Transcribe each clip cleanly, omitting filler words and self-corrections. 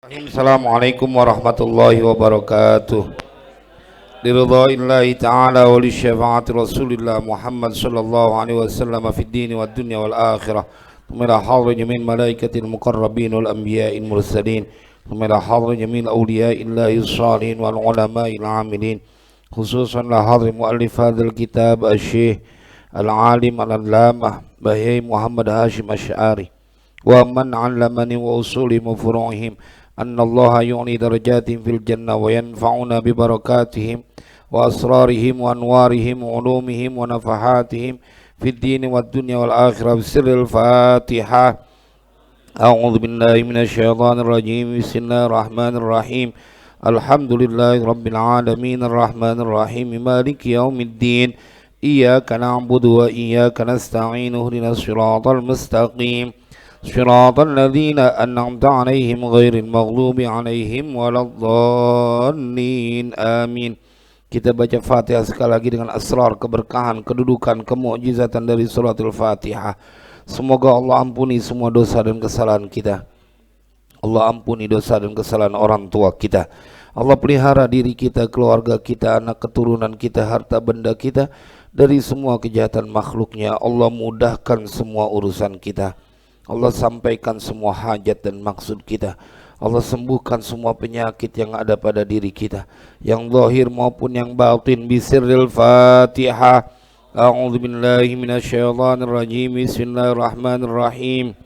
Assalamualaikum warahmatullahi wabarakatuh. Liridha'illahi ta'ala wa li syafaati Rasulillah Muhammad sallallahu alaihi wasallam fid dini wad dunya wal akhirah. Thumma ila hadri jamil malaikatil muqarrabin wal anbiya'il mursalin. Thumma ila hadri jamil awliya'illahi shalihin wal ulama'il amilin. Khususan la hadri muallif hadzal kitab asy-syekh al-alim al-allamah Bahyai Muhammad Hashim Asy'ari wa man 'allamani wa usuli furu'ihim أن الله يعلي درجات في الجنة وينفعنا ببركاتهم وأسرارهم وأنوارهم وعلومهم ونفحاتهم في الدين والدنيا والآخرة بسر الفاتحة. أعوذ بالله من الشيطان الرجيم. بسم الله الرحمن الرحيم. الحمد لله رب العالمين الرحمن الرحيم مالك يوم الدين إياك نعبد وإياك نستعين اهدنا الصراط المستقيم صراط الذين أنعمت عليهم غير المغضوب عليهم waladdallin. Amin. Kita baca Fatihah sekali lagi dengan asrar, keberkahan, kedudukan, kemukjizatan dari suratul Fatihah. Semoga Allah ampuni semua dosa dan kesalahan kita. Allah ampuni dosa dan kesalahan orang tua kita. Allah pelihara diri kita, keluarga kita, anak keturunan kita, harta benda kita dari semua kejahatan makhluknya. Allah mudahkan semua urusan kita. Allah sampaikan semua hajat dan maksud kita. Allah sembuhkan semua penyakit yang ada pada diri kita, yang zahir maupun yang batin. Bisirril Fatihah. A'udzu billahi minasyaitonir rajim. Bismillahirrahmanirrahim.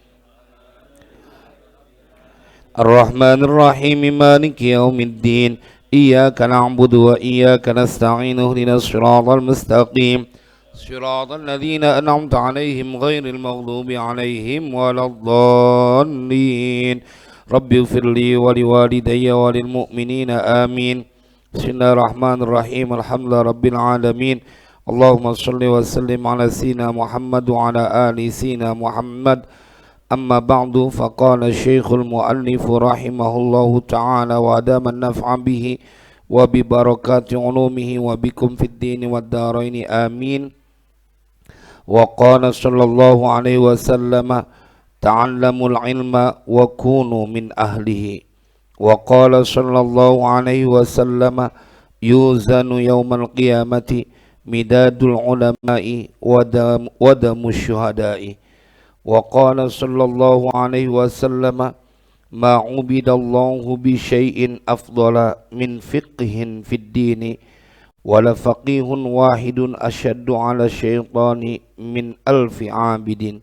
Ar-Rahmanir Rahim. Maliki yaumiddin. Iyyaka na'budu wa iyyaka nasta'in. Ihdinas shiratal mustaqim. صراط الذين أنعمت عليهم غير المغضوب عليهم ولا الضالين. رب اغفر لي ولوالدي وللمؤمنين آمين. بسم الله الرحمن الرحيم. الحمد لله رب العالمين. اللهم صل وسلم على سيدنا محمد وعلى آل سيدنا محمد. أما بعد فقال الشيخ المؤلف رحمه الله تعالى وأدام النفع به وببركات علومه وبكم في الدين والدارين آمين. وقال صلى الله عليه وسلم تعلموا العلم وكونوا من أهله. وقال صلى الله عليه وسلم يوزن يوم القيامة مداد العلماء ودم الشهداء. وقال صلى الله عليه وسلم ما عبد الله بشيء أفضل من فقه في الدين ولا فقيه واحد أشد على الشيطان من 1000 عابد.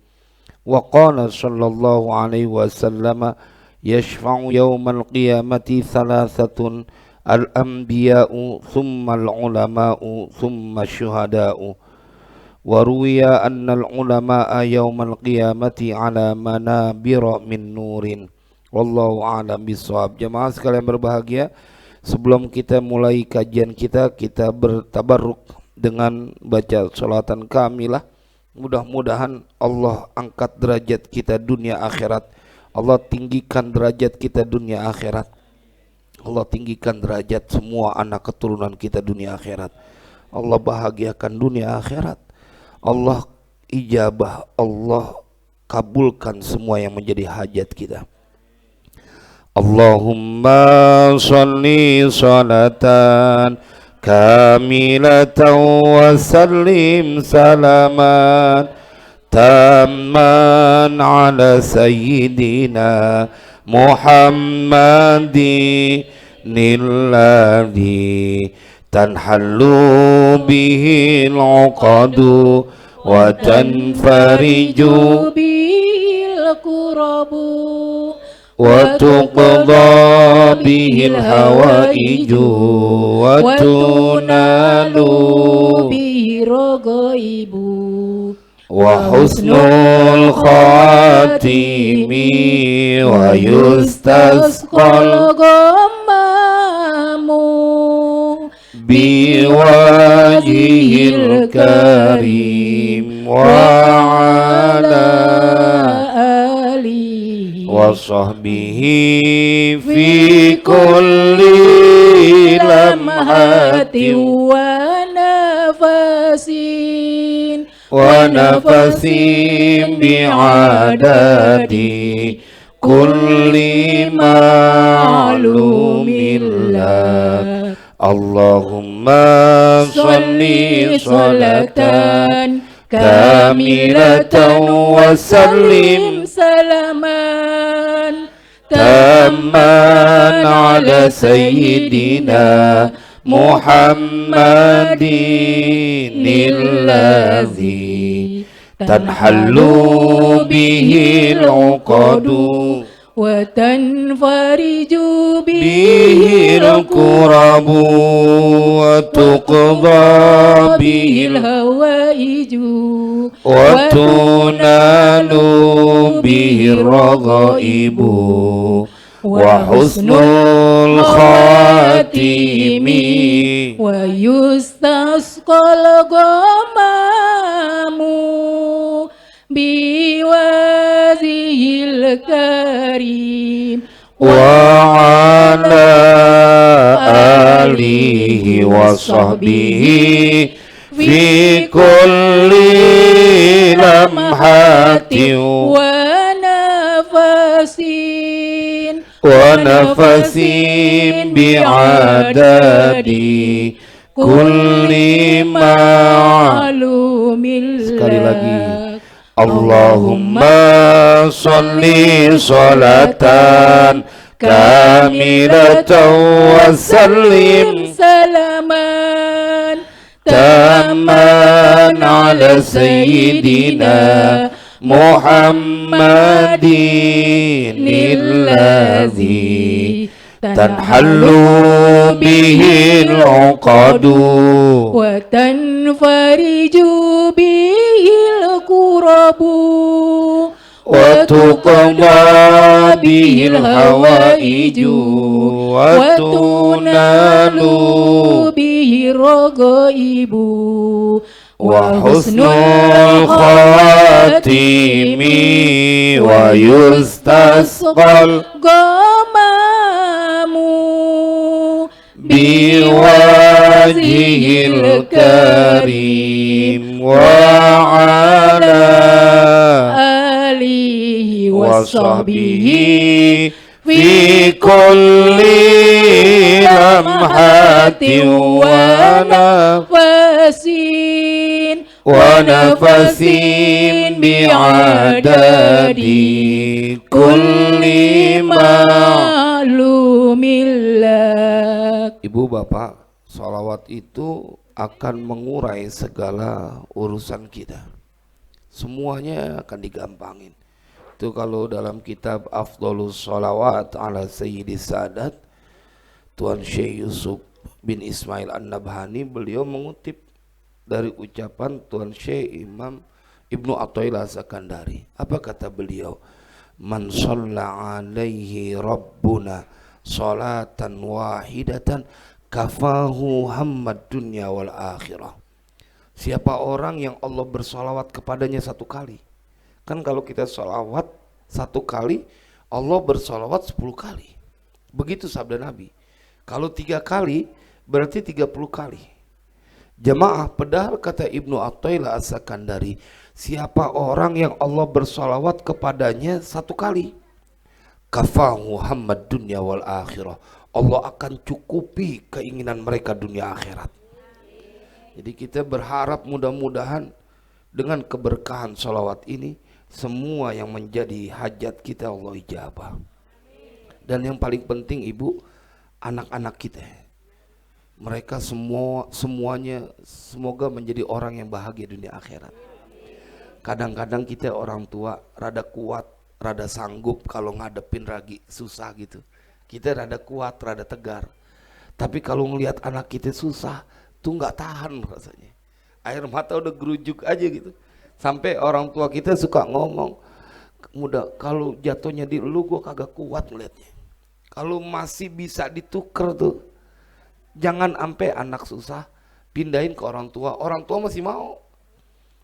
وقال صلى الله عليه وسلم يشفع يوم القيامة 3: الأنبياء ثم العلماء ثم الشهداء. وروي أن العلماء يوم القيامة على منابر من نور. Wallahu a'lam bishawab. Jemaah sekalian berbahagia, sebelum kita mulai kajian kita bertabarruk dengan baca sholatan kamilah. Mudah-mudahan Allah angkat derajat kita dunia akhirat. Allah tinggikan derajat kita dunia akhirat. Allah tinggikan derajat semua anak keturunan kita dunia akhirat. Allah bahagiakan dunia akhirat. Allah ijabah, Allah kabulkan semua yang menjadi hajat kita. Allahumma salli salatan kamilatan wa sallim salaman tamman ala sayyidina Muhammadin alladhi tanhallu bihi al-uqadu wa tanfariju bil qurabu وتقضى به الحوائج وتنال به الرغائب وحسن الخاتم ويستسقى الغمام بوجهه الكريم وعلى وصحبه في كل لمحة ونفس ونفس بعدد كل معلوم لك اللهم صل صلاة كاملة وسلم سلاما تاما على سيدنا محمد الذي تنحل به العقد وتنفرج به به الكرب وتقضى به الهوائج وتنال به الرغائب وحسن الخاتم ويستسقى الغمام بوجهه الكريم وعلى آله وصحبه في كل لمحة ونفس بعدد كل معلوم sekali lagi Allahumma sholli sholatan kamilatan wa sallim salaman taman ala sayyidina Muhammadin alladhi tanhallu bihi al-uqadu wa tanfariju bihi al-kurabu wa tuqda bihi al-hawaiju wa tunalu bihi ragaibu وحسن الخاتم ويستسقى الغمام بوجهه الكريم وعلى آله وصحبه في كل لمحة ونفس بعدد كل معلوم لك. Ibu bapak, sholawat itu akan mengurai segala urusan kita. Semuanya akan digampangin. Itu kalau dalam kitab Afdhalus Sholawat ala Sayyidis Sadat, Tuan Syekh Yusuf bin Ismail An-Nabhani, beliau mengutip dari ucapan Tuan Syekh Imam Ibnu Athaillah Sakandari. Apa kata beliau? Man shalla alaihi rabbuna salatan wahidatan kafahu hammad dunya wal akhirah. Siapa orang yang Allah bersolawat kepadanya satu kali. Kan kalau kita sholawat satu kali, Allah bersolawat 10 kali. Begitu sabda Nabi. Kalau 3 kali, berarti 30 kali. Jemaah, padahal kata Ibnu Athaillah As-Sakandari, siapa orang yang Allah bersolawat kepadanya satu kali, kafahu hammad dunya wal akhirah, Allah akan cukupi keinginan mereka dunia akhirat. Jadi kita berharap mudah-mudahan dengan keberkahan sholawat ini, semua yang menjadi hajat kita Allah ijabah. Dan yang paling penting ibu, anak-anak kita, mereka semuanya semoga menjadi orang yang bahagia dunia akhirat. Kadang-kadang kita orang tua rada kuat, rada sanggup kalau ngadepin lagi susah gitu. Kita rada kuat, rada tegar. Tapi kalau ngelihat anak kita susah, tuh nggak tahan rasanya. Air mata udah gerujuk aja gitu. Sampai orang tua kita suka ngomong, mudah kalau jatuhnya di lu gua kagak kuat ngeliatnya. Kalau masih bisa ditukar tuh, jangan sampai anak susah pindahin ke orang tua masih mau.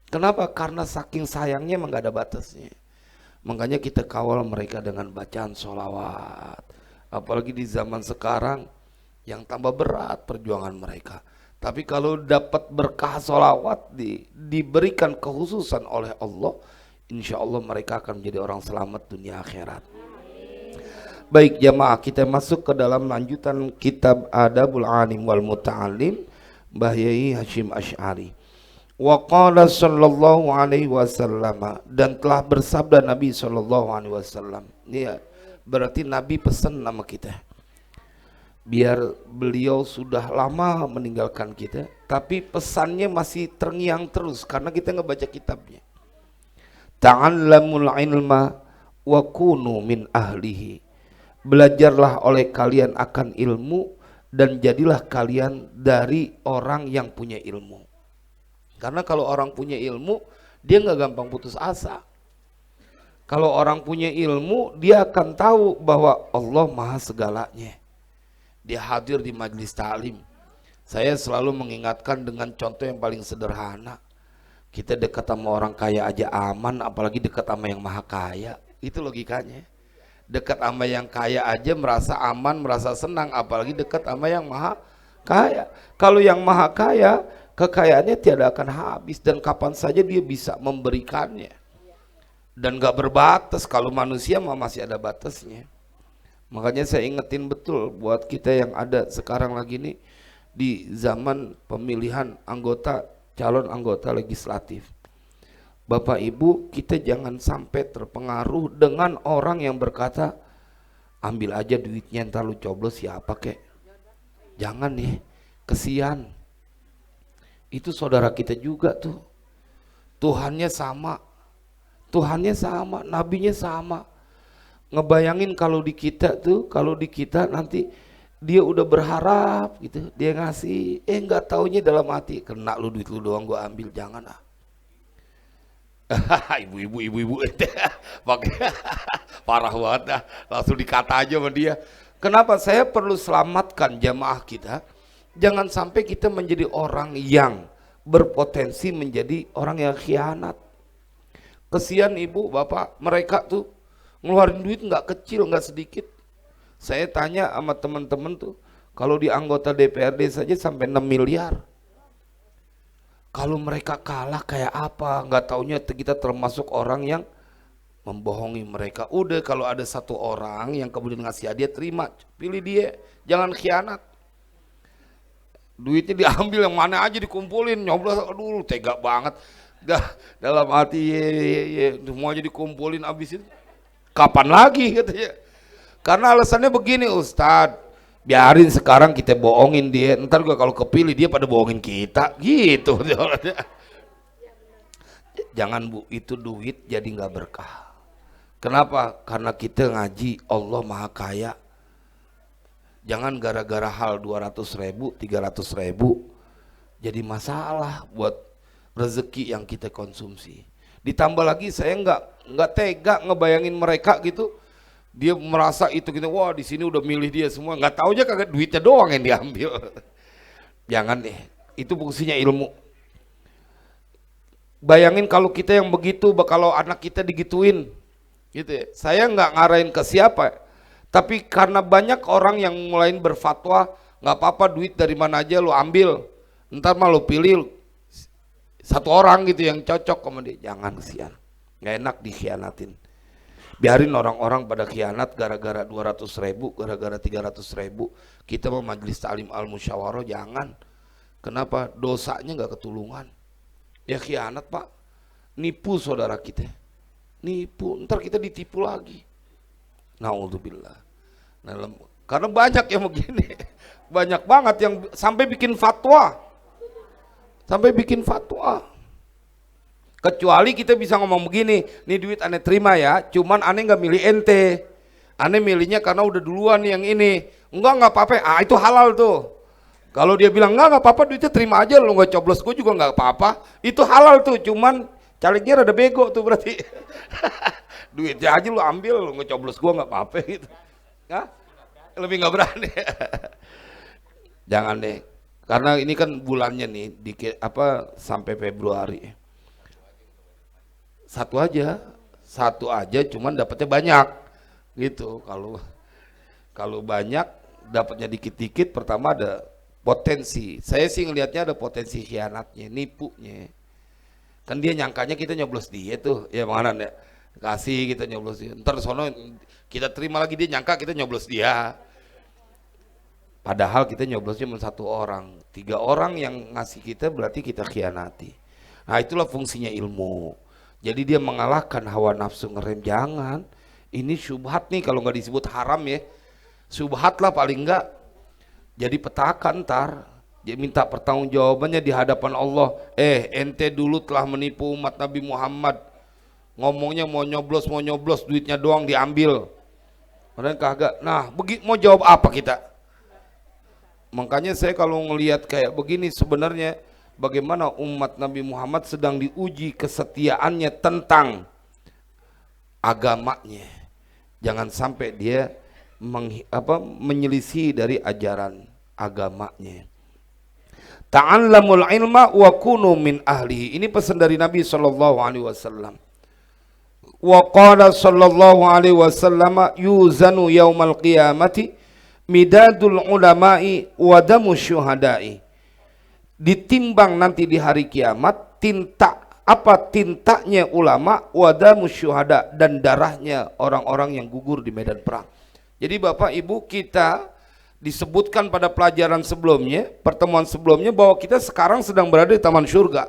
Kenapa? Karena saking sayangnya emang gak ada batasnya. Makanya kita kawal mereka dengan bacaan sholawat. Apalagi di zaman sekarang yang tambah berat perjuangan mereka. Tapi kalau dapat berkah sholawat diberikan kekhususan oleh Allah, insya Allah mereka akan menjadi orang selamat dunia akhirat. Baik jamaah, kita masuk ke dalam lanjutan kitab Adabul Alim wal Muta'alim Mbah Yai Hashim Asy'ari. Wa qala sallallahu alaihi wasallam, dan telah bersabda Nabi sallallahu alaihi wasallam. Ini berarti Nabi pesan nama kita. Biar beliau sudah lama meninggalkan kita, tapi pesannya masih terngiang terus karena kita ngebaca kitabnya. Ta'allamul ilma wa kunu min ahlihi. Belajarlah oleh kalian akan ilmu dan jadilah kalian dari orang yang punya ilmu. Karena kalau orang punya ilmu, dia nggak gampang putus asa. Kalau orang punya ilmu, dia akan tahu bahwa Allah maha segalanya. Dia hadir di majelis ta'lim. Saya selalu mengingatkan dengan contoh yang paling sederhana. Kita dekat sama orang kaya aja aman, apalagi dekat sama yang maha kaya. Itu logikanya. Dekat sama yang kaya aja merasa aman, merasa senang, apalagi dekat sama yang maha kaya. Kalau yang maha kaya, kekayaannya tiada akan habis dan kapan saja dia bisa memberikannya. Dan gak berbatas. Kalau manusia mah masih ada batasnya. Makanya saya ingetin betul buat kita yang ada sekarang lagi nih di zaman pemilihan anggota, calon anggota legislatif. Bapak Ibu, kita jangan sampai terpengaruh dengan orang yang berkata, ambil aja duitnya ntar lu coblos siapa kek. Jangan nih, kesian. Itu saudara kita juga tuh. Tuhannya sama. Tuhannya sama, nabinya sama. Ngebayangin kalau di kita tuh, kalau di kita nanti dia udah berharap gitu, dia ngasih, nggak taunya dalam hati, kena lu duit lu doang gua ambil, jangan ah. ibu-ibu pakai parah banget dah, langsung dikata aja sama dia. Kenapa saya perlu selamatkan jamaah kita? Jangan sampai kita menjadi orang yang berpotensi menjadi orang yang khianat. Kesian ibu bapak, mereka tuh ngeluarin duit nggak kecil, nggak sedikit. Saya tanya sama teman-teman tuh, kalau di anggota DPRD saja sampai 6 miliar. Kalau mereka kalah kayak apa? Nggak taunya kita termasuk orang yang membohongi mereka. Udah, kalau ada satu orang yang kemudian ngasih hadiah, terima, pilih dia, jangan khianat. Duitnya diambil yang mana aja dikumpulin, nyoblos, aduh tega banget. Dalam hati semuanya dikumpulin, abis itu kapan lagi katanya. Karena alasannya begini, Ustadz, biarin sekarang kita bohongin dia, ntar juga kalau kepilih dia pada bohongin kita gitu. Jangan Bu, itu duit jadi nggak berkah. Kenapa? Karena kita ngaji Allah maha kaya. Jangan gara-gara hal 200.000 300.000 jadi masalah buat rezeki yang kita konsumsi. Ditambah lagi saya nggak tega ngebayangin mereka gitu. Dia merasa itu gitu, wah di sini udah milih dia semua, nggak tahu aja kagak duitnya doang yang diambil. Jangan deh, itu fungsinya ilmu. Bayangin kalau kita yang begitu, kalau anak kita digituin, gitu ya. Saya nggak ngarahin ke siapa, tapi karena banyak orang yang mulai berfatwa, nggak apa-apa duit dari mana aja lo ambil, ntar mah lo pilih satu orang gitu yang cocok sama dia. Jangan, kesian, nggak enak dikhianatin. Biarin orang-orang pada khianat gara-gara 200.000, gara-gara 300.000. Kita mau majelis ta'lim al-musyawarah, jangan. Kenapa? Dosanya nggak ketulungan. Ya khianat Pak, nipu saudara kita, nipu, ntar kita ditipu lagi. Naudzubillah. Nah, karena banyak yang begini, banyak banget yang sampai bikin fatwa, Kecuali kita bisa ngomong begini, nih duit aneh terima ya, cuman aneh nggak milih ente, aneh milihnya karena udah duluan yang ini. Nggak apa-apa, itu halal tuh. Kalau dia bilang nggak apa-apa, duitnya terima aja, lo nggak coblos gue juga nggak apa-apa, itu halal tuh, cuman calegnya rada bego tuh berarti. Duitnya aja lo ambil, lo nggak coblos gue nggak apa-apa gitu. Hah? Lebih nggak berani. Jangan deh, karena ini kan bulannya nih, sampai Februari. Satu aja, cuman dapatnya banyak, gitu. Kalau banyak, dapatnya dikit-dikit. Pertama ada potensi. Saya sih ngelihatnya ada potensi khianatnya, nipunya. Kan dia nyangkanya kita nyoblos dia tuh, ya mana ya? Kasih kita nyoblos dia. Ntar sono kita terima lagi, dia nyangka kita nyoblos dia. Padahal kita nyoblosnya cuma 1 orang. 3 orang yang ngasih kita berarti kita khianati. Nah itulah fungsinya ilmu. Jadi dia mengalahkan hawa nafsu ngerem. Jangan. Ini syubhat nih, kalau nggak disebut haram ya. Syubhat lah paling enggak. Jadi petaka ntar. Dia minta pertanggungjawabannya di hadapan Allah. Ente dulu telah menipu umat Nabi Muhammad. Ngomongnya mau nyoblos duitnya doang diambil. Padahal kagak. Nah, mau jawab apa kita? Makanya saya kalau ngelihat kayak begini sebenarnya bagaimana umat Nabi Muhammad sedang diuji kesetiaannya tentang agamanya. Jangan sampai dia menyelisih dari ajaran agamanya. Ta'allamul ilma wa kunu min ahlihi. Ini pesan dari Nabi sallallahu alaihi wasallam. Wa qala sallallahu alaihi wasallam yuzanu yaumal qiyamati midadul ulama'i wa damu syuhada'i. Ditimbang nanti di hari kiamat tintanya ulama, wa damu syuhada, dan darahnya orang-orang yang gugur di medan perang. Jadi Bapak Ibu, kita disebutkan pada pelajaran sebelumnya, pertemuan sebelumnya, bahwa kita sekarang sedang berada di taman surga.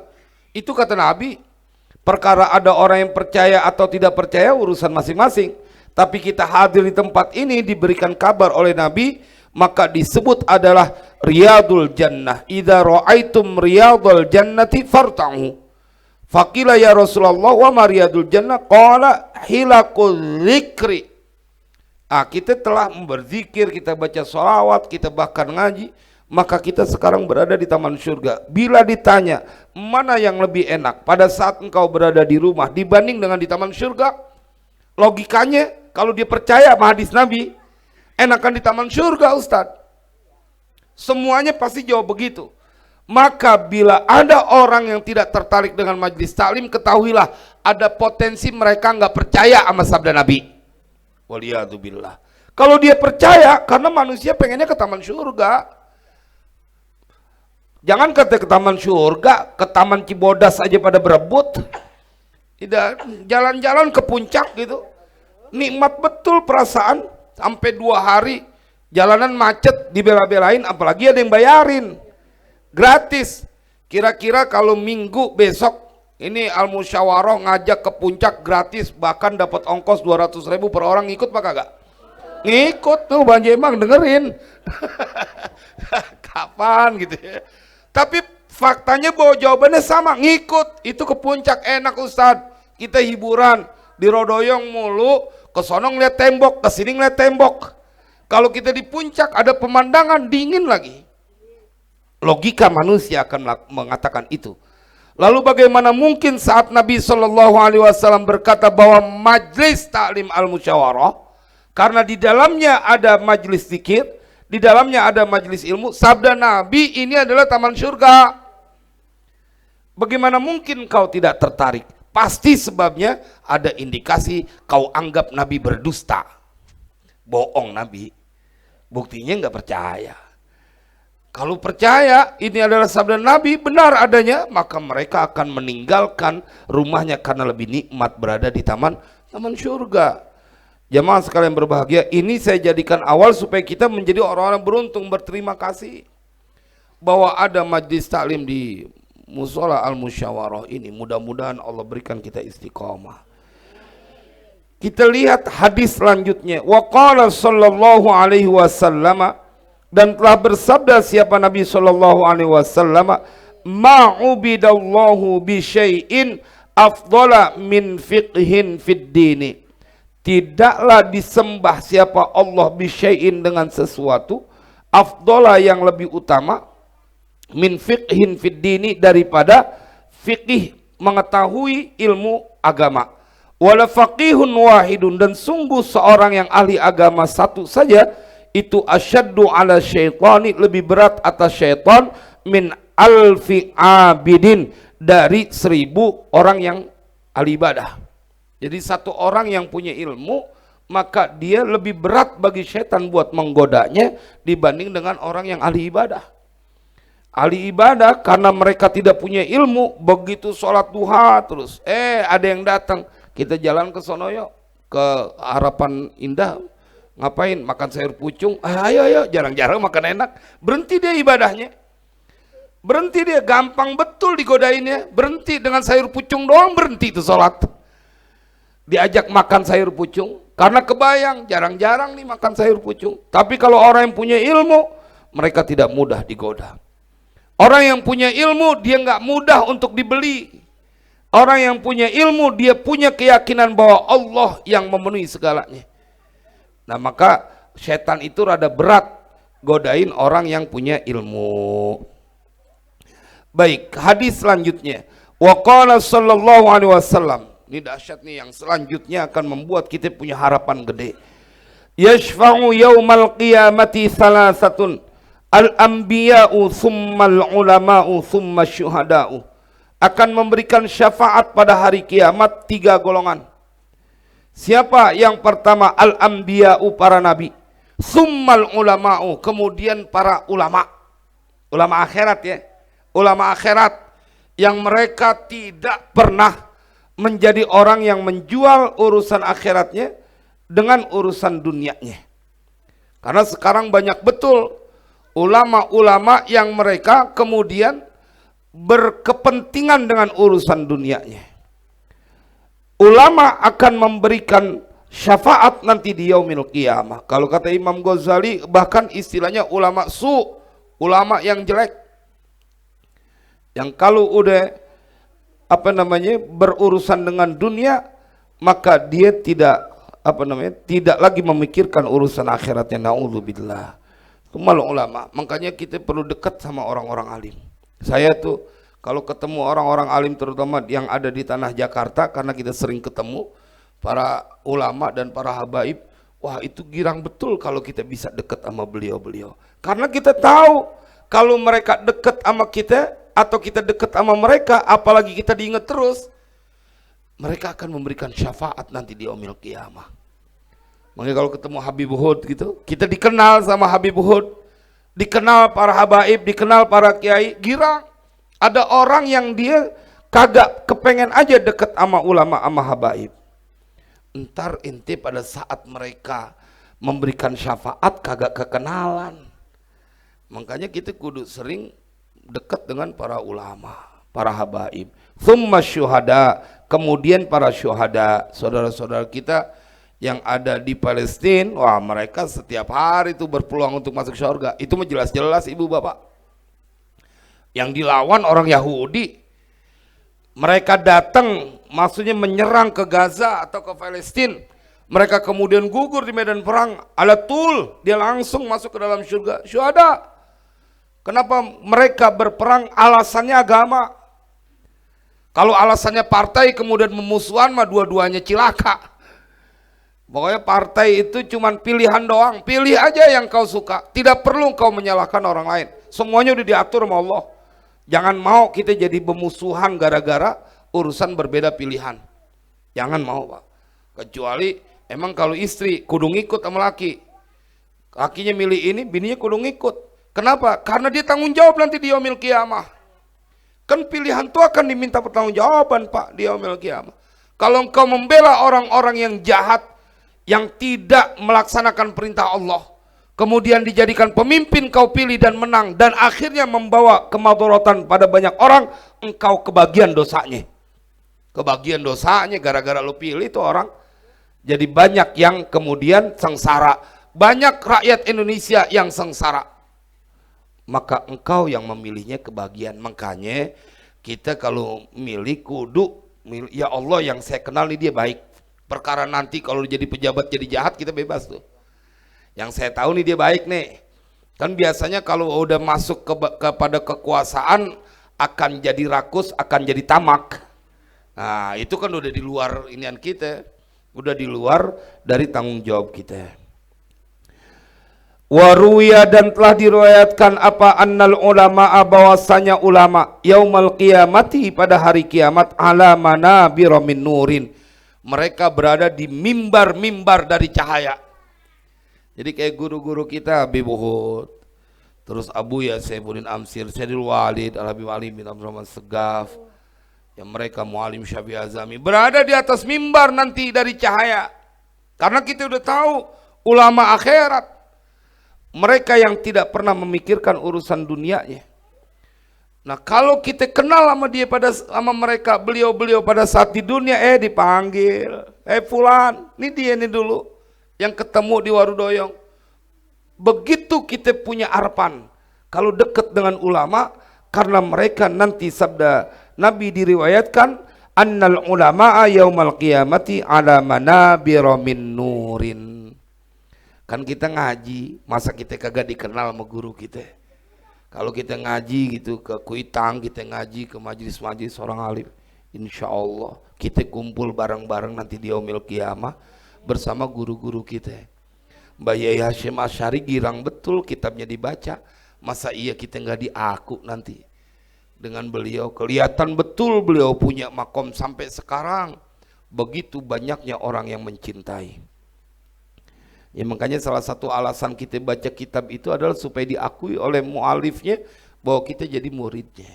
Itu kata Nabi. Perkara ada orang yang percaya atau tidak percaya urusan masing-masing. Tapi kita hadir di tempat ini diberikan kabar oleh Nabi, maka disebut adalah riyadul jannah. Idza ra'aitum riyadul jannati farta'u. Faqila ya Rasulullah wa ma riyadul jannah? Qala hilakul dzikri. Kita telah berzikir, kita baca sholawat, kita bahkan ngaji, maka kita sekarang berada di taman surga. Bila ditanya mana yang lebih enak pada saat engkau berada di rumah dibanding dengan di taman surga, logikanya kalau dia percaya sama hadis Nabi, enakan di taman surga Ustadz. Semuanya pasti jawab begitu. Maka bila ada orang yang tidak tertarik dengan majelis taklim, ketahuilah ada potensi mereka nggak percaya sama sabda Nabi. Waliyadzubillah. Kalau dia percaya, karena manusia pengennya ke taman surga. Jangan kata ke taman surga, ke taman Cibodas aja pada berebut. Tidak, jalan-jalan ke puncak gitu. Nikmat betul perasaan. Sampai 2 hari jalanan macet dibela-belain, apalagi ada yang bayarin. Gratis. Kira-kira kalau minggu besok ini Al-Musyawarah ngajak ke puncak gratis, bahkan dapat ongkos 200.000 per orang, ngikut apa kagak? Ngikut tuh, Bang Jemang dengerin. Kapan gitu ya. Tapi faktanya bahwa jawabannya sama, ngikut. Itu ke puncak enak Ustadz. Kita hiburan, dirodoyong mulu, ke sono ngeliat tembok, ke sini ngeliat tembok. Kalau kita di puncak ada pemandangan dingin lagi. Logika manusia akan mengatakan itu. Lalu bagaimana mungkin saat Nabi Shallallahu Alaihi Wasallam berkata bahwa majlis taklim al-musyawarah, karena di dalamnya ada majlis zikir, di dalamnya ada majlis ilmu, sabda Nabi ini adalah taman surga. Bagaimana mungkin kau tidak tertarik? Pasti sebabnya ada indikasi kau anggap Nabi berdusta. Bohong Nabi. Buktinya nggak percaya. Kalau percaya ini adalah sabda Nabi, benar adanya, maka mereka akan meninggalkan rumahnya karena lebih nikmat berada di taman surga. Jamaah sekalian berbahagia, ini saya jadikan awal supaya kita menjadi orang-orang beruntung, berterima kasih bahwa ada majlis taklim di Musola Al-Musyawarah ini. Mudah-mudahan Allah berikan kita istiqamah. Kita lihat hadis selanjutnya. Wa qala sallallahu alaihi wasallam, dan telah bersabda siapa Nabi sallallahu alaihi wasallam, ma'ubidallahu bi syai'in afdala min fiqhin fid dini. Tidaklah disembah siapa Allah bisyai'in dengan sesuatu, afdola yang lebih utama, min fiqhin fid dini, daripada fiqih mengetahui ilmu agama. Wala faqihun wahidun, dan sungguh seorang yang ahli agama satu saja itu asyaddu ala syaitani, lebih berat atas syaitan, min alfi abidin, dari 1000 orang yang ahli ibadah. Jadi satu orang yang punya ilmu, maka dia lebih berat bagi setan buat menggodanya dibanding dengan orang yang ahli ibadah. Ahli ibadah karena mereka tidak punya ilmu, begitu sholat duha terus, ada yang datang, Kita jalan ke sono yuk, ke Harapan Indah. Ngapain? Makan sayur pucung. Ayo, jarang-jarang makan enak. Berhenti dia ibadahnya. Berhenti dia, gampang betul digodainnya. Berhenti dengan sayur pucung doang, berhenti itu sholat. Diajak makan sayur pucung, karena kebayang jarang-jarang nih makan sayur pucung. Tapi kalau orang yang punya ilmu, mereka tidak mudah digoda. Orang yang punya ilmu, dia nggak mudah untuk dibeli. Orang yang punya ilmu, dia punya keyakinan bahwa Allah yang memenuhi segalanya. Nah maka setan itu rada berat godain orang yang punya ilmu. Baik, hadis selanjutnya. Wa qala sallallahu alaihi wasallam. Ini dahsyat nih, yang selanjutnya akan membuat kita punya harapan gede. Yashfa'u yaumal qiyamati salasatun. Al-anbiya'u thummal ulama'u thumma syuhada'u. Akan memberikan syafaat pada hari kiamat 3 golongan. Siapa yang pertama? Al-anbiya'u, para nabi. Thummal ulama'u, kemudian para ulama. Ulama akhirat ya. Ulama akhirat yang mereka tidak pernah menjadi orang yang menjual urusan akhiratnya dengan urusan dunianya. Karena sekarang banyak betul ulama-ulama yang mereka kemudian berkepentingan dengan urusan dunianya. Ulama akan memberikan syafaat nanti di yaumil qiyamah. Kalau kata Imam Ghazali, bahkan istilahnya ulama ulama yang jelek. Yang kalau udah berurusan dengan dunia, maka dia tidak tidak lagi memikirkan urusan akhiratnya. Naudzubillah. Kumal ulama. Makanya kita perlu dekat sama orang-orang alim. Saya tuh kalau ketemu orang-orang alim, terutama yang ada di tanah Jakarta, karena kita sering ketemu para ulama dan para habaib, wah itu girang betul kalau kita bisa dekat sama beliau-beliau. Karena kita tahu kalau mereka dekat sama kita atau kita dekat sama mereka, apalagi kita diingat terus, mereka akan memberikan syafaat nanti di yaumil qiyamah. Makanya kalau ketemu Habib Uhud gitu, kita dikenal sama Habib Uhud, dikenal para habaib, dikenal para kiai, girang. Ada orang yang dia kagak kepengen aja deket sama ulama sama habaib. Entar ente pada saat mereka memberikan syafaat kagak kekenalan. Makanya kita kudu sering dekat dengan para ulama, para habaib. Tsumma syuhada, kemudian para syuhada, saudara-saudara kita yang ada di Palestina. Wah, mereka setiap hari itu berpeluang untuk masuk surga. Itu mah jelas-jelas ibu bapak. Yang dilawan orang Yahudi, mereka datang maksudnya menyerang ke Gaza atau ke Palestina, mereka kemudian gugur di medan perang, alatul dia langsung masuk ke dalam surga. Syuhada. Kenapa mereka berperang? Alasannya agama. Kalau alasannya partai kemudian memusuhan, mah dua-duanya cilaka. Pokoknya partai itu cuman pilihan doang. Pilih aja yang kau suka, tidak perlu kau menyalahkan orang lain. Semuanya udah diatur sama Allah. Jangan mau kita jadi pemusuhan gara-gara urusan berbeda pilihan. Jangan mau pak. Kecuali emang kalau istri kudu ngikut sama laki, lakinya milih ini, bininya kudu ngikut. Kenapa? Karena dia tanggung jawab nanti di yaumil qiyamah. Kan pilihan itu akan diminta pertanggungjawaban pak di yaumil qiyamah. Kalau engkau membela orang-orang yang jahat, yang tidak melaksanakan perintah Allah, kemudian dijadikan pemimpin kau pilih dan menang, dan akhirnya membawa kemadharatan pada banyak orang, engkau kebagian dosanya. Kebagian dosanya gara-gara lo pilih itu orang. Jadi banyak yang kemudian sengsara. Banyak rakyat Indonesia yang sengsara. Maka engkau yang memilihnya kebagian. Makanya kita kalau milih kudu milih, ya Allah yang saya kenal nih dia baik. Perkara nanti kalau jadi pejabat jadi jahat kita bebas tuh. Yang saya tahu nih dia baik nih. Kan biasanya kalau udah masuk kepada kekuasaan akan jadi rakus, akan jadi tamak. Nah itu kan udah di luar inian kita, udah di luar dari tanggung jawab kita. Waruya, dan telah diriwayatkan apa annal ulama, bahwasanya ulama yaumal qiyamati, pada hari kiamat, ala manabir min nurin, mereka berada di mimbar-mimbar dari cahaya. Jadi kayak guru-guru kita, Habib Uhud, terus Abu Ya Saifuddin Amsir, Sayyidul Walid, Al-Habib Ali bin Abdurrahman Segaf, yang mereka Muallim Syafi'i Azami berada di atas mimbar nanti dari cahaya. Karena kita udah tahu ulama akhirat, mereka yang tidak pernah memikirkan urusan dunianya. Nah, kalau kita kenal sama mereka, beliau-beliau pada saat di dunia dipanggil, fulan, ini dia nih dulu yang ketemu di Warudoyong. Begitu kita punya harapan kalau dekat dengan ulama, karena mereka nanti sabda Nabi diriwayatkan, annal ulama'a yaumal qiyamati ala manabira min nurin. Kan kita ngaji, masa kita kagak dikenal sama guru kita? Kalau kita ngaji gitu ke Kuitang, kita ngaji ke majelis-majelis orang alim, insya Allah kita kumpul bareng-bareng nanti di yaumil qiyamah bersama guru-guru kita. Mbak Yai Hashim Asy'ari girang betul kitabnya dibaca. Masa iya kita nggak diaku nanti dengan beliau? Kelihatan betul beliau punya makom sampai sekarang. Begitu banyaknya orang yang mencintai. Ya, makanya salah satu alasan kita baca kitab itu adalah supaya diakui oleh mu'alifnya bahwa kita jadi muridnya.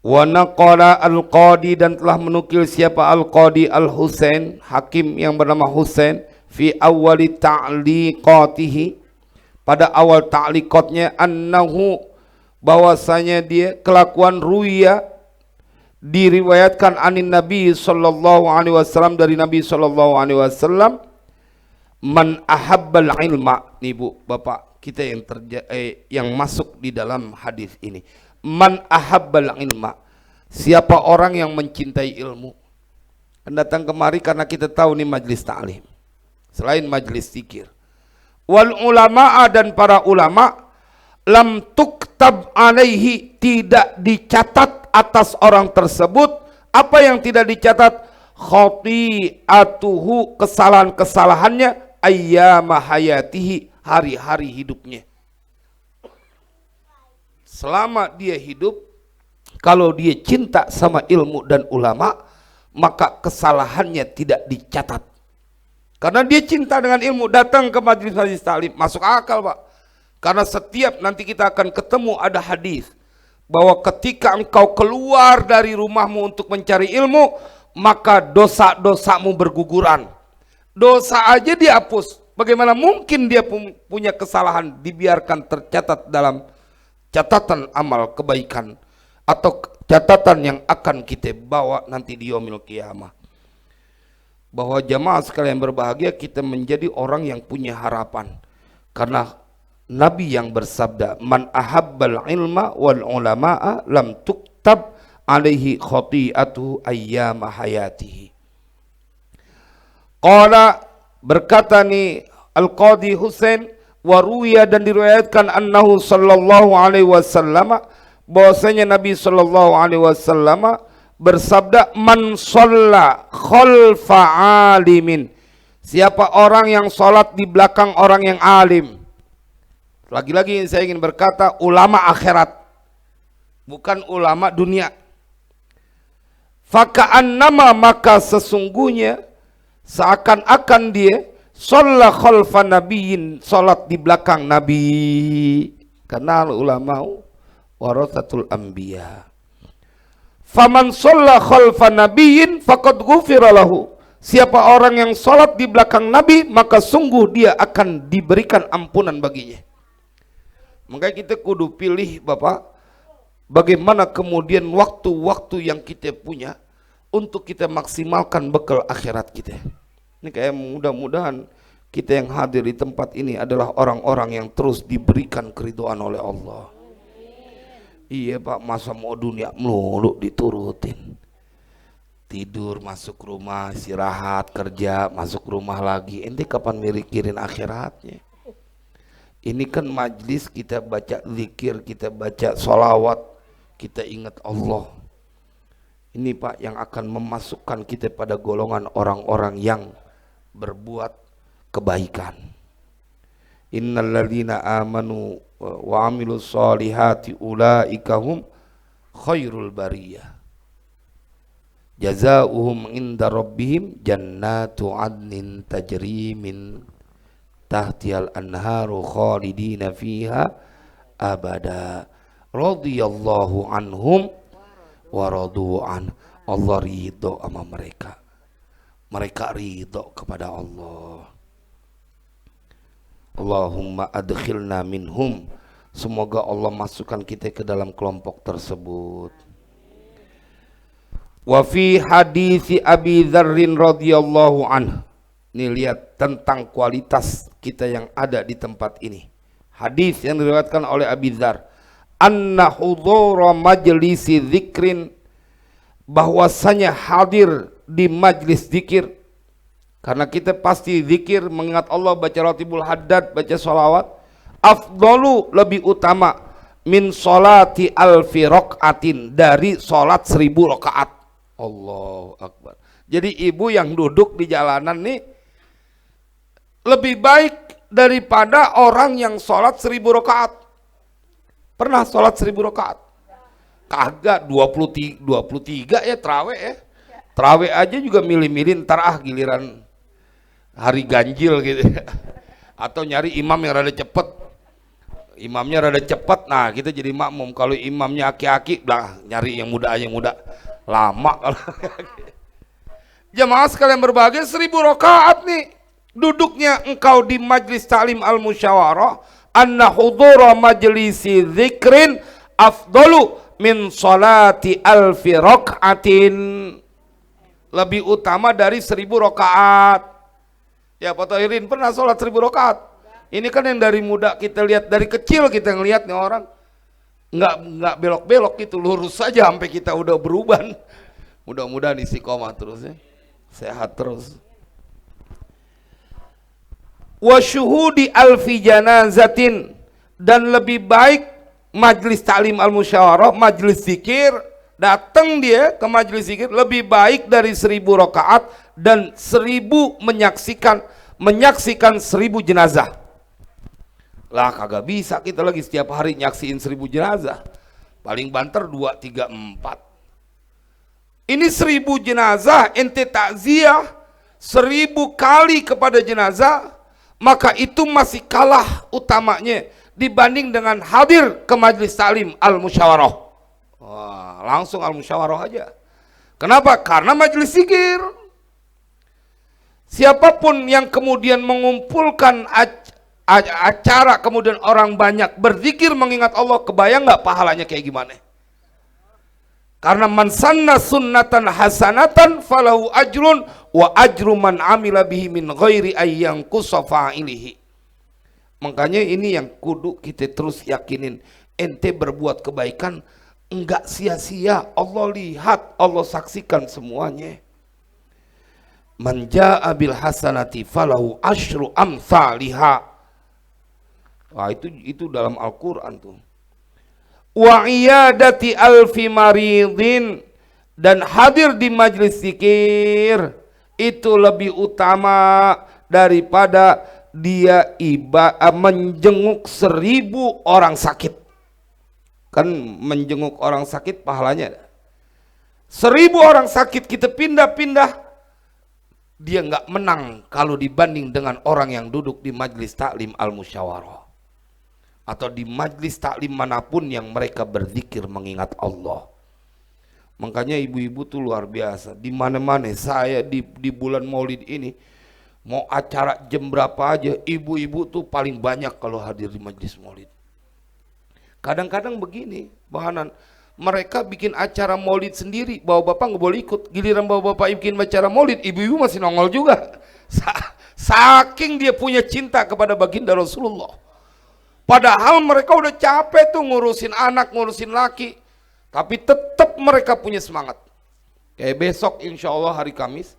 Wa naqala al-qadi, dan telah menukil siapa al-qadi al-Husain, hakim yang bernama Husain, fi awali ta'liqatihi, pada awal ta'liqatnya, annahu, bahwasanya dia kelakuan ruya diriwayatkan anin Nabi sallallahu alaihi wasallam, dari Nabi sallallahu alaihi wasallam, man ahabbal ilma. Nih Bu, Bapak kita yang masuk di dalam hadis ini. Man ahabbal ilma, siapa orang yang mencintai ilmu. Datang kemari karena kita tahu nih majlis ta'lim, selain majlis zikir. Wal ulama'a, dan para ulama, lam tuktab alaihi, tidak dicatat atas orang tersebut. Apa yang tidak dicatat? Khati'atuhu, kesalahan-kesalahannya, ayyama hayatihi, hari-hari hidupnya. Selama dia hidup, kalau dia cinta sama ilmu dan ulama, maka kesalahannya tidak dicatat. Karena dia cinta dengan ilmu, datang ke majelis-majelis taklim, masuk akal Pak. Karena setiap nanti kita akan ketemu ada hadis bahwa ketika engkau keluar dari rumahmu untuk mencari ilmu, maka dosa-dosamu berguguran. Dosa aja dihapus, bagaimana mungkin dia punya kesalahan dibiarkan tercatat dalam catatan amal kebaikan atau catatan yang akan kita bawa nanti di yaumil qiyamah. Bahwa jamaah sekalian berbahagia, kita menjadi orang yang punya harapan. Karena Nabi yang bersabda, man ahabbal ilma wal ulama'a lam tuktab alaihi khati'atu ayyama hayatihi. Qala, berkata nih Al-Qadi Husain, waruya, dan diriwayatkan annahu sallallahu alaihi wasallam, bahwasanya Nabi sallallahu alaihi wasallam bersabda, man shalla khalfa alimin, siapa orang yang sholat di belakang orang yang alim. Lagi-lagi saya ingin berkata ulama akhirat, bukan ulama dunia. Faka'annama, maka sesungguhnya seakan-akan dia sholla khalfa nabiyyin, sholat di belakang Nabi. Karena ulama warathatul anbiya. Faman sholla khalfa nabiyyin faqad ghufira lahu, siapa orang yang sholat di belakang Nabi, maka sungguh dia akan diberikan ampunan baginya. Makanya kita kudu pilih Bapak, bagaimana kemudian waktu-waktu yang kita punya untuk kita maksimalkan bekal akhirat kita. Ini kayak mudah-mudahan kita yang hadir di tempat ini adalah orang-orang yang terus diberikan keridhaan oleh Allah. Iya Pak, masa mau dunia melulu diturutin. Tidur, masuk rumah, istirahat, kerja, masuk rumah lagi. Ente kapan mikirin akhiratnya? Ini kan majlis kita baca zikir, kita baca sholawat, kita ingat Allah. Ini Pak yang akan memasukkan kita pada golongan orang-orang yang berbuat kebaikan. Innalladzina amanu wa amilus solihati ulaika hum khairul bariyah. Jazaohum inda rabbihim jannatu adnin tajri min tahtiyal anharu khalidina fiha abada. Radhiyallahu anhum waradu'an. Allah ridho sama mereka. Mereka ridho kepada Allah. Allahumma adkhilna minhum. Semoga Allah masukkan kita ke dalam kelompok tersebut. Wa fi hadits Abi Dzarrin radhiyallahu anhu. Nih lihat tentang kualitas kita yang ada di tempat ini. Hadis yang diriwayatkan oleh Abi Dzar, anna hudhura majlisi dzikrin, bahwasanya hadir di majlis zikir, karena kita pasti zikir mengingat Allah, baca ratibul haddad, baca sholawat, afdalu lebih utama min sholati alfi raqatin, dari sholat 1000 rakaat. Allahu Akbar. Jadi ibu yang duduk di jalanan nih lebih baik daripada orang yang sholat 1000 rakaat. Pernah sholat 1000 rakaat? Kagak. 23 ya terawih ya. Terawih aja juga milih-milih, ntar giliran hari ganjil gitu. Atau nyari imam yang rada cepet. Imamnya rada cepet, nah kita jadi makmum. Kalau imamnya aki-aki, lah nyari yang muda aja, yang muda. Lama kalau. Jamaah sekalian berbahagia, 1000 rakaat nih. Duduknya engkau di majlis ta'lim al-musyawarah, anna hudhura majlisi dzikrin afdalu min salati alfi rak'atin, lebih utama dari 1000 rakaat. Ya Pak Tohirin pernah sholat 1000 rakaat? Ini kan yang dari muda kita lihat, dari kecil kita ngelihat nih orang nggak belok-belok gitu, lurus saja sampai kita udah beruban. Mudah-mudahan istiqomah terus ya, sehat terus. Wa syuhudi alfi janazatin, dan lebih baik majlis ta'lim al-musyawarah, majlis zikir, datang dia ke majlis zikir lebih baik dari 1000 rakaat dan 1000 menyaksikan 1000 jenazah. Lah kagak bisa kita lagi setiap hari nyaksiin 1000 jenazah. Paling banter 2, 3, 4. Ini 1000 jenazah ente takziah 1000 kali kepada jenazah, maka itu masih kalah utamanya dibanding dengan hadir ke majlis ta'lim al-musyawarah. Wah, langsung al-musyawarah aja. Kenapa? Karena majlis zikir. Siapapun yang kemudian mengumpulkan acara, kemudian orang banyak berzikir mengingat Allah, kebayang nggak pahalanya kayak gimana? Karena man sanna sunnatan hasanatan falahu ajrun wa ajru man amila bihi min ghairi ayyang kusafa ilihi. Makanya ini yang kudu kita terus yakinin, ente berbuat kebaikan enggak sia-sia, Allah lihat, Allah saksikan semuanya. Man jaa bil hasanati falahu asyru amsalihha. Wah, itu dalam Al-Qur'an tuh. Wa iyadati alfi maridin, dan hadir di majlis zikir itu lebih utama daripada dia menjenguk 1000 orang sakit. Kan menjenguk orang sakit pahalanya 1000 orang sakit kita pindah-pindah, dia nggak menang kalau dibanding dengan orang yang duduk di majlis ta'lim al-musyawarah atau di majlis taklim manapun yang mereka berzikir mengingat Allah. Makanya ibu-ibu tuh luar biasa. Di mana-mana saya di bulan Maulid ini, mau acara jam berapa aja, ibu-ibu tuh paling banyak kalau hadir di majlis Maulid. Kadang-kadang begini, bahanan mereka bikin acara Maulid sendiri, bapak-bapak nggak boleh ikut. Giliran bapak-bapak bikin acara Maulid, ibu-ibu masih nongol juga. Saking dia punya cinta kepada baginda Rasulullah. Padahal mereka udah capek tuh ngurusin anak, ngurusin laki, tapi tetap mereka punya semangat. Kayak besok insya Allah hari Kamis,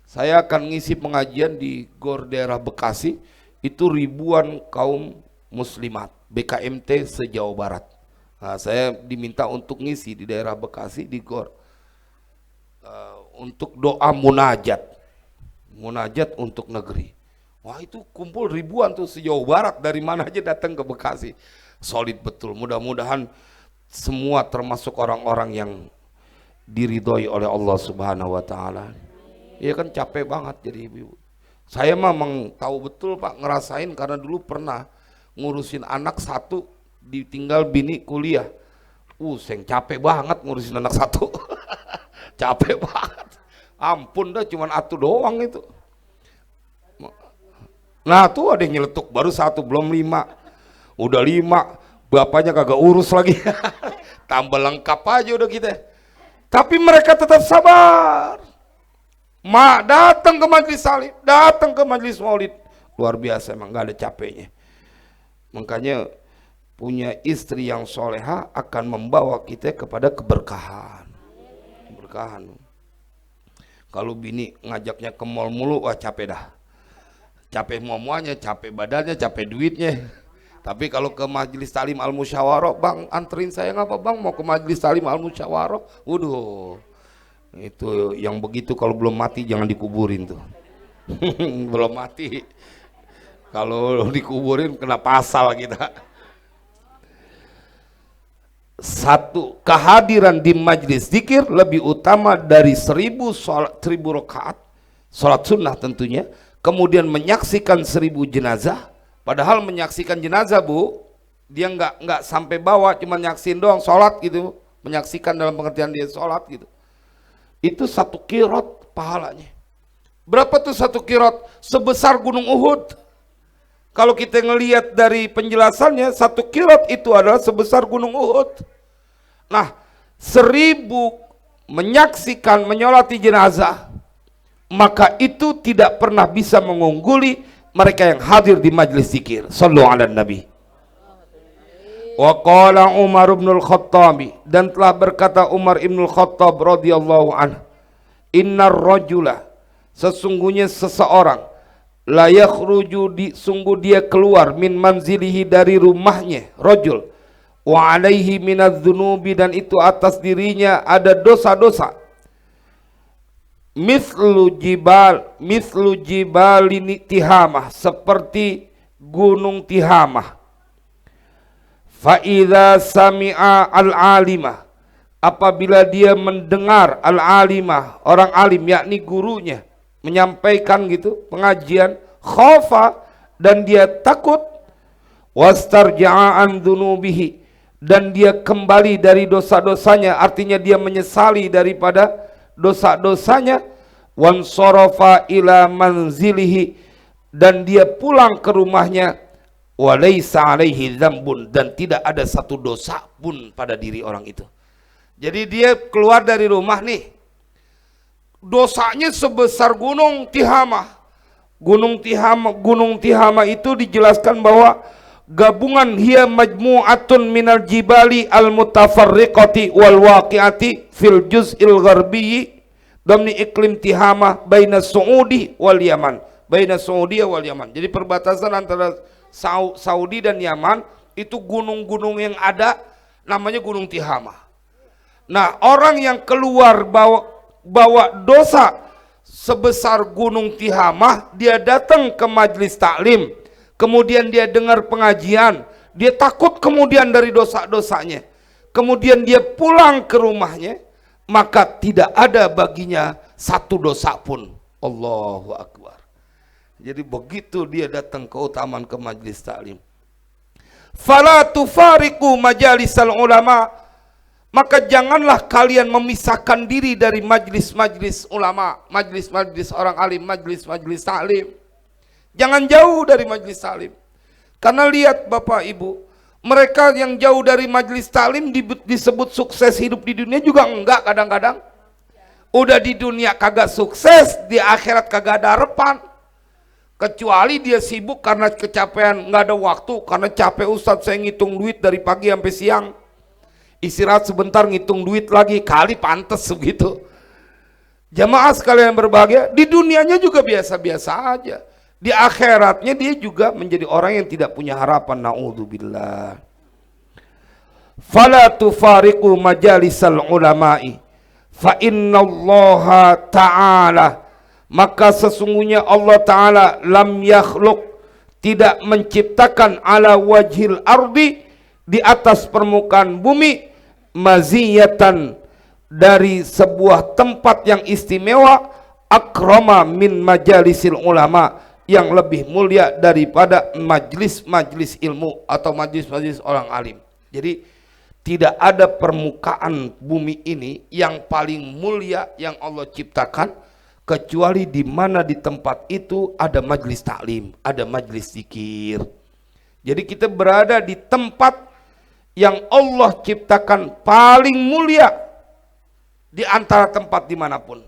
saya akan ngisi pengajian di GOR daerah Bekasi, itu ribuan kaum muslimat, BKMT se-Jawa Barat. Nah, saya diminta untuk ngisi di daerah Bekasi di GOR, untuk doa munajat untuk negeri. Wah, itu kumpul ribuan tuh se-Jawa Barat, dari mana aja datang ke Bekasi. Solid betul. Mudah-mudahan semua termasuk orang-orang yang diridhoi oleh Allah Subhanahu wa taala. Iya kan capek banget jadi ibu-ibu. Saya memang tahu betul Pak, ngerasain karena dulu pernah ngurusin anak satu, ditinggal bini kuliah. Saya capek banget ngurusin anak satu. capek banget. Ampun dah, cuman atu doang itu. Nah tuh ada yang nyeletuk baru 1 belum 5, udah 5 bapaknya kagak urus lagi. Tambah lengkap aja udah kita. Tapi mereka tetap sabar. Datang ke majelis salim, datang ke majelis maulid, luar biasa, emang gak ada capeknya. Makanya punya istri yang soleha akan membawa kita kepada keberkahan. Kalau bini ngajaknya ke mall mulu, wah capek dah. Capek muanya, capek badannya, capek duitnya. Tapi kalau ke majelis talim al musyawarah, bang anterin saya ngapa bang, mau ke majelis talim al musyawarah, waduh, itu yang begitu kalau belum mati jangan dikuburin tuh. Belum mati, kalau dikuburin kena pasal kita. 1, kehadiran di majelis zikir lebih utama dari 1000 rakaat sholat sunnah tentunya. Kemudian menyaksikan 1000 jenazah. Padahal menyaksikan jenazah bu, dia nggak sampai bawa, cuma nyaksin doang, sholat gitu, menyaksikan dalam pengertian dia sholat gitu. Itu 1 qirot pahalanya. Berapa tuh 1 qirot? Sebesar gunung Uhud. Kalau kita ngelihat dari penjelasannya, 1 qirot itu adalah sebesar gunung Uhud. Nah, 1000 menyaksikan menyolati jenazah, maka itu tidak pernah bisa mengungguli mereka yang hadir di majlis zikir. Sallu ala nabi. Wa qala Umar bin al-Khattab, dan telah berkata Umar bin al-Khattab radhiyallahu anhu, innar rajula, sesungguhnya seseorang, la yakhruju, sungguh dia keluar, min manzilihi, dari rumahnya, rajul, wa alaihi minadz-dzunubi, dan itu atas dirinya ada dosa-dosa, mislu jibalini Tihamah, seperti gunung Tihamah. Fa idza sami'a al-alimah, apabila dia mendengar al-alimah, orang alim yakni gurunya menyampaikan gitu pengajian, khafa, dan dia takut, wastarja'a an dzunubihi, dan dia kembali dari dosa-dosanya, artinya dia menyesali daripada dosa-dosanya, wansarafa ila manzilihi, dan dia pulang ke rumahnya, walaysa alaihi dzambun, dan tidak ada 1 dosa pun pada diri orang itu. Jadi dia keluar dari rumah nih, dosanya sebesar gunung Tihamah. Gunung Tihamah itu dijelaskan bahwa gabungan hiya majmu'atun minal jibali al-mutafarriqati wal waqi'ati fil juz'il gharbiyyi damni iklim Tihamah baina Saudi wal Yaman, baina Saudi wal Yaman. Jadi perbatasan antara Saudi dan Yaman itu gunung-gunung yang ada namanya Gunung Tihamah. Nah, orang yang keluar bawa dosa sebesar gunung Tihamah, dia datang ke majlis taklim, kemudian dia dengar pengajian, dia takut kemudian dari dosa-dosanya, kemudian dia pulang ke rumahnya, maka tidak ada baginya 1 dosa pun. Allahu Akbar. Jadi begitu dia datang keutamaan ke majlis taklim. Fala tufariqu majalisal ulama, maka janganlah kalian memisahkan diri dari majlis-majlis ulama, majlis-majlis orang alim, majlis-majlis taklim. Jangan jauh dari majlis taklim. Karena lihat Bapak Ibu, mereka yang jauh dari majlis taklim disebut sukses hidup di dunia juga enggak kadang-kadang. Udah di dunia kagak sukses, di akhirat kagak ada harapan. Kecuali dia sibuk karena kecapean, nggak ada waktu, karena capek Ustadz saya ngitung duit dari pagi sampai siang. Istirahat sebentar ngitung duit lagi, kali pantes begitu. Jamaah sekalian berbahagia, di dunianya juga biasa-biasa aja. Di akhiratnya dia juga menjadi orang yang tidak punya harapan. Na'udzubillah. Fala tufariqu majalisal ulama'i fa innallaha ta'ala, maka sesungguhnya Allah Ta'ala lam yakhluq, tidak menciptakan ala wajhil ardi, di atas permukaan bumi, maziyatan, dari sebuah tempat yang istimewa, akrama min majalisil ulama, yang lebih mulia daripada majlis-majlis ilmu atau majlis-majlis orang alim. Jadi tidak ada permukaan bumi ini yang paling mulia yang Allah ciptakan kecuali di mana di tempat itu ada majlis taklim, ada majlis zikir. Jadi kita berada di tempat yang Allah ciptakan paling mulia di antara tempat dimanapun.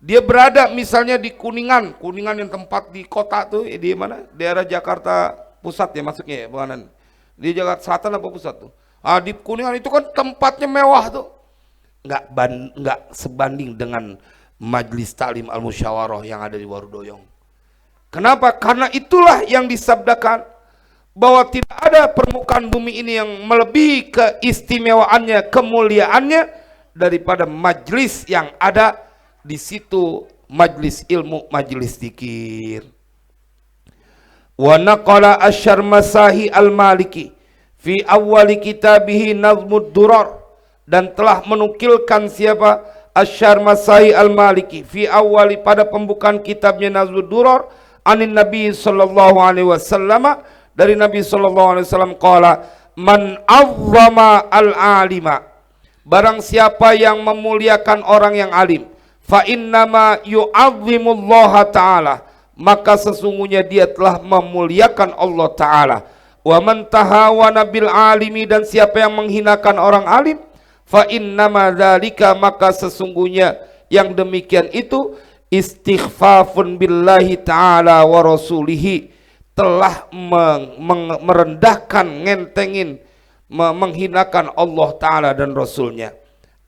Dia berada misalnya di Kuningan yang tempat di kota tuh, di mana? Daerah Jakarta Pusat ya masuknya ya, bukan? Di Jakarta Selatan apa Pusat tuh? Di Kuningan itu kan tempatnya mewah tuh. Nggak sebanding dengan Majlis Taklim Al-Musyawarah yang ada di Warudoyong. Kenapa? Karena itulah yang disabdakan bahwa tidak ada permukaan bumi ini yang melebihi keistimewaannya, kemuliaannya daripada majlis yang ada di situ, majlis ilmu, majlis zikir. Wa naqala Asy-Syarmasahi Al-Maliki fi awwali kitabihi Nazmud Durar, dan telah menukilkan siapa? Asy-Syarmasahi Al-Maliki fi awwali, pada pembukaan kitabnya Nazmud Durar, anin Nabi sallallahu alaihi wasallam, dari Nabi sallallahu alaihi wasallam, qala man azzama al-alima, barang siapa yang memuliakan orang yang alim, fa innama yu'azzimullaha ta'ala, maka sesungguhnya dia telah memuliakan Allah Ta'ala. Wa man tahawana bil alimi, dan siapa yang menghinakan orang alim, fa innama dzalika, maka sesungguhnya yang demikian itu istighfafun billahi ta'ala wa rasulihi, telah merendahkan, ngentengin, menghinakan Allah Ta'ala dan Rasulnya.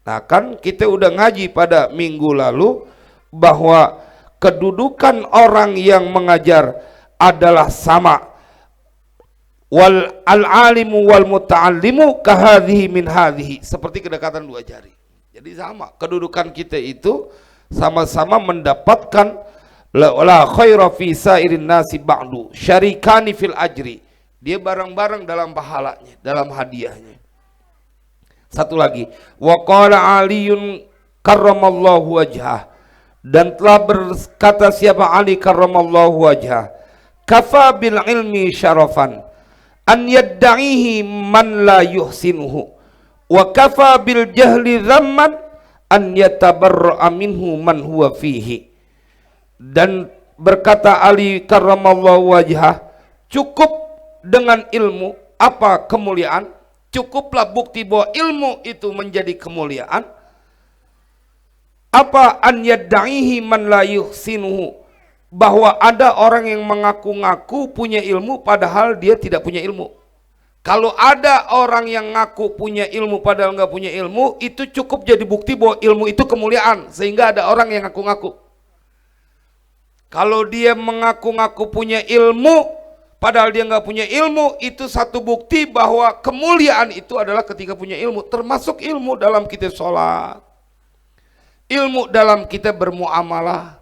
Nah kan kita udah ngaji pada minggu lalu bahwa kedudukan orang yang mengajar adalah sama. Wal al-alimu wal muta'allimu kahadhihi min hadhihi, seperti kedekatan dua jari. Jadi sama, kedudukan kita itu sama-sama mendapatkan la khaira fi sairin nasi ba'du syarikani fil ajri, dia bareng-bareng dalam pahalanya, dalam hadiahnya. Satu lagi, wa qala Aliyun karramallahu wajhah, dan telah berkata siapa Ali karramallahu wajhah, kafa bil ilmi syarafan an yadda'ihi man la yuhsinuhu, wa kafa bil jahli dhamman an yatabarra'a minhu man huwa fihi. Dan berkata Ali karramallahu wajhah, cukup dengan ilmu apa kemuliaan, cukuplah bukti bahwa ilmu itu menjadi kemuliaan. Apa? An yadda'ihi man la yuhsinuhu, bahwa ada orang yang mengaku-ngaku punya ilmu padahal dia tidak punya ilmu. Kalau ada orang yang ngaku punya ilmu padahal nggak punya ilmu, itu cukup jadi bukti bahwa ilmu itu kemuliaan, sehingga ada orang yang ngaku-ngaku. Kalau dia mengaku-ngaku punya ilmu padahal dia nggak punya ilmu, itu satu bukti bahwa kemuliaan itu adalah ketika punya ilmu, termasuk ilmu dalam kita sholat, ilmu dalam kita bermuamalah,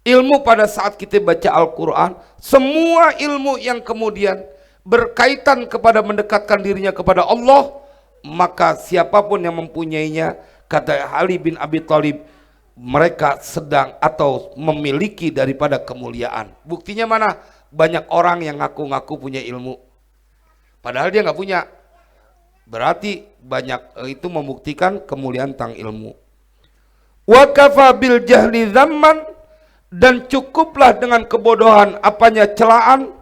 ilmu pada saat kita baca Al-Quran. Semua ilmu yang kemudian berkaitan kepada mendekatkan dirinya kepada Allah, maka siapapun yang mempunyainya, kata Ali bin Abi Thalib, mereka sedang atau memiliki daripada kemuliaan. Buktinya mana? Banyak orang yang ngaku-ngaku punya ilmu padahal dia nggak punya. Berarti banyak itu membuktikan kemuliaan tentang ilmu. Wa kafa bil jahli dzamman, dan cukuplah dengan kebodohan apanya celaan,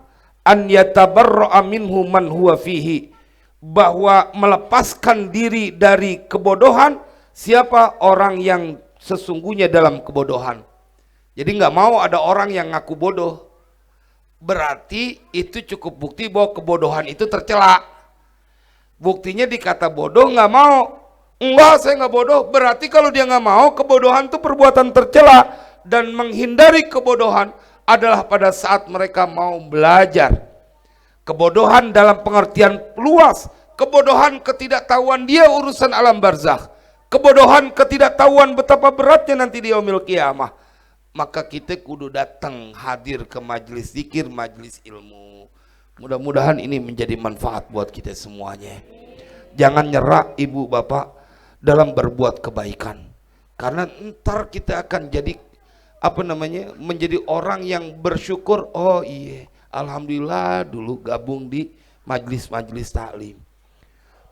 an yatabarra'a minhu man huwa fihi, bahwa melepaskan diri dari kebodohan siapa? Orang yang sesungguhnya dalam kebodohan. Jadi nggak mau ada orang yang ngaku bodoh. Berarti itu cukup bukti bahwa kebodohan itu tercela. Buktinya dikata bodoh nggak mau. Enggak, saya nggak bodoh. Berarti kalau dia nggak mau, kebodohan itu perbuatan tercela. Dan menghindari kebodohan adalah pada saat mereka mau belajar. Kebodohan dalam pengertian luas. Kebodohan ketidaktahuan dia urusan alam barzakh. Kebodohan ketidaktahuan betapa beratnya nanti di yaumil qiyamah. Maka kita kudu datang hadir ke majlis zikir, majlis ilmu. Mudah-mudahan ini menjadi manfaat buat kita semuanya. Jangan nyerah ibu bapak dalam berbuat kebaikan, karena ntar kita akan jadi menjadi orang yang bersyukur. Oh iya, alhamdulillah dulu gabung di majlis-majlis taklim.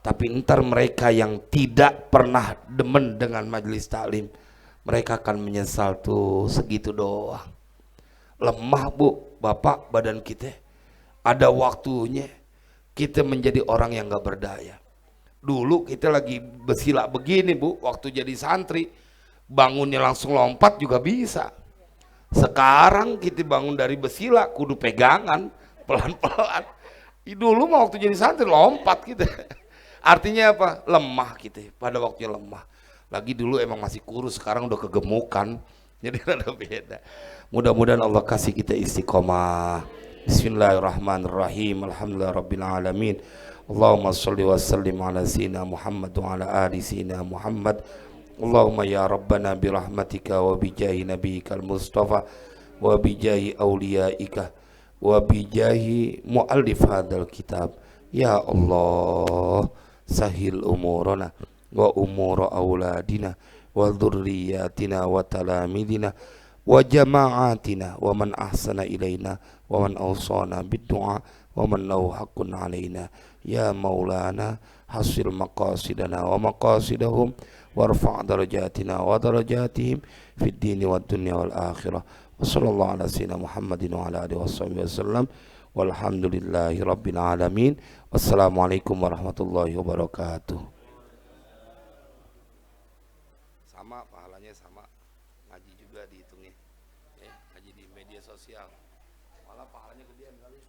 Tapi ntar mereka yang tidak pernah demen dengan majelis taklim, mereka akan menyesal tuh segitu doang. Lemah bu, bapak, badan kita. Ada waktunya kita menjadi orang yang gak berdaya. Dulu kita lagi bersila begini bu, waktu jadi santri, bangunnya langsung lompat juga bisa. Sekarang kita bangun dari bersila, kudu pegangan, pelan-pelan. Dulu mah waktu jadi santri lompat kita. Artinya apa? Lemah kita, pada waktunya lemah. Lagi dulu emang masih kurus, sekarang udah kegemukan. Jadi rada beda. Mudah-mudahan Allah kasih kita istiqomah. Bismillahirrahmanirrahim. Alhamdulillah rabbil alamin. Allahumma sholli wa sallim ala sayyidina Muhammad wa ala ali sayyidina Muhammad. Allahumma ya Rabbana birahmatika wa bijahi nabiyikal Mustafa wa bijahi awliyaika wa bijahi muallif hadal kitab. Ya Allah, sahil umurana wa umura auladina wa dhurriyatina wa talamidina wa jama'atina wa man ahsana ilaina wa man awsana bid-du'a wa man lahu haqqun alaina. Ya maulana hasil maqasidana wa maqasidahum warfa' darajatina wa darajatihim fid dini wad dunya wal akhirah. Wa sallallahu ala sayyidina Muhammadin wa ala alihi wasallam. Walhamdulillahi rabbil alamin. Wassalamualaikum warahmatullahi wabarakatuh. Sama pahalanya sama, ngaji juga dihitungnya, ngaji di media sosial, malah pahalanya gedean kali.